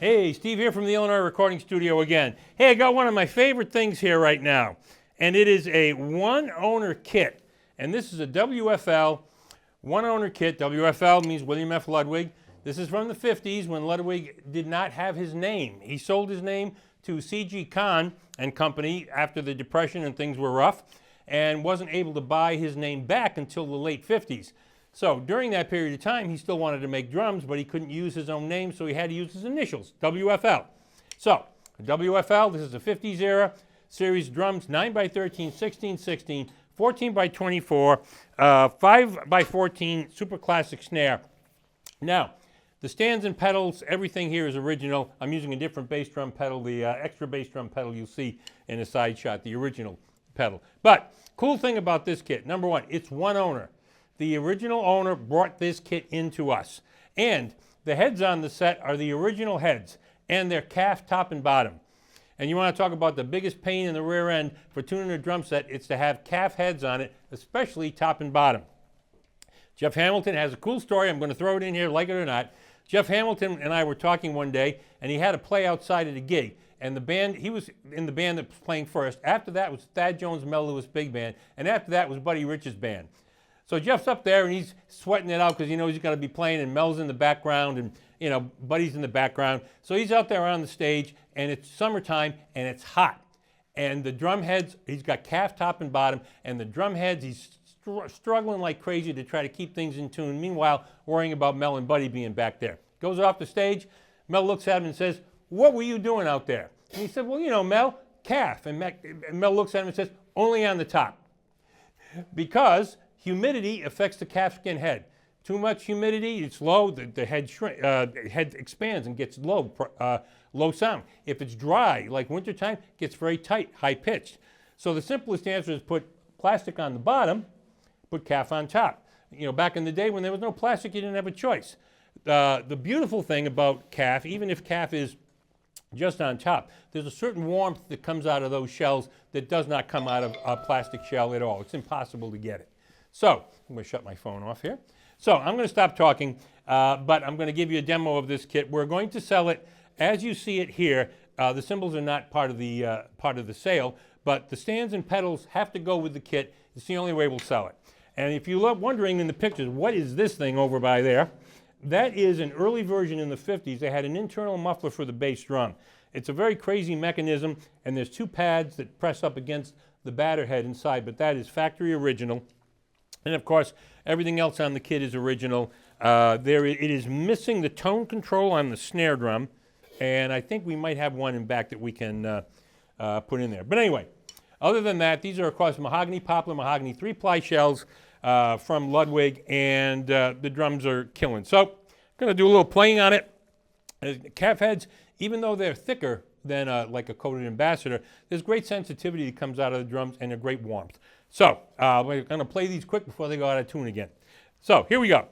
Hey, Steve here from the Illinois Recording Studio again. Hey, I got one of my favorite things here right now, and it is a one-owner kit. And this is a WFL one-owner kit. WFL means William F. Ludwig. This is from the 50s when Ludwig did not have his name. He sold his name to C.G. Kahn and Company after the Depression and things were rough, and wasn't able to buy his name back until the late 50s. So during that period of time, he still wanted to make drums, but he couldn't use his own name, so he had to use his initials, WFL. So WFL, this is the 50s era, series drums, 9x13, 16/16, 14x24, 5x14 Super Classic snare. Now, the stands and pedals, everything here is original. I'm using a different bass drum pedal, the extra bass drum pedal you'll see in the side shot, the original pedal. But cool thing about this kit, number one, it's one owner. The original owner brought this kit into us. And the heads on the set are the original heads, and they're calf top and bottom. And you want to talk about the biggest pain in the rear end for tuning a drum set, it's to have calf heads on it, especially top and bottom. Jeff Hamilton has a cool story. I'm going to throw it in here, like it or not. Jeff Hamilton and I were talking one day, and he had to play outside at a gig. And the band, he was in the band that was playing first. After that was Thad Jones' Mel Lewis Big Band. And after that was Buddy Rich's band. So Jeff's up there and he's sweating it out because he knows he's going to be playing, and Mel's in the background and, you know, Buddy's in the background. So he's out there on the stage, and it's summertime and it's hot. And the drum heads, he's got calf top and bottom, and the drum heads, he's struggling like crazy to try to keep things in tune. Meanwhile, worrying about Mel and Buddy being back there. Goes off the stage, Mel looks at him and says, "What were you doing out there?" And he said, "Well, you know, Mel, calf." And Mel looks at him and says, "Only on the top." Because humidity affects the calfskin head. Too much humidity, it's low, the head expands and gets low, low sound. If it's dry, like wintertime, it gets very tight, high pitched. So the simplest answer is put plastic on the bottom, put calf on top. You know, back in the day when there was no plastic, you didn't have a choice. The beautiful thing about calf, even if calf is just on top, there's a certain warmth that comes out of those shells that does not come out of a plastic shell at all. It's impossible to get it. So, I'm going to shut my phone off here. So, I'm going to stop talking, but I'm going to give you a demo of this kit. We're going to sell it as you see it here. The cymbals are not part of the sale, but the stands and pedals have to go with the kit. It's the only way we'll sell it. And if you're wondering in the pictures, what is this thing over by there? That is an early version in the 50s. They had an internal muffler for the bass drum. It's a very crazy mechanism, and there's two pads that press up against the batter head inside, but that is factory original. And of course, everything else on the kit is original. It is missing the tone control on the snare drum, and I think we might have one in back that we can put in there. But anyway, other than that, these are, of course, mahogany, poplar, mahogany, 3-ply shells from Ludwig, and the drums are killing. So, I'm going to do a little playing on it. Calf heads, even though they're thicker than like a coated ambassador, there's great sensitivity that comes out of the drums and a great warmth. So, we're going to play these quick before they go out of tune again. So, here we go.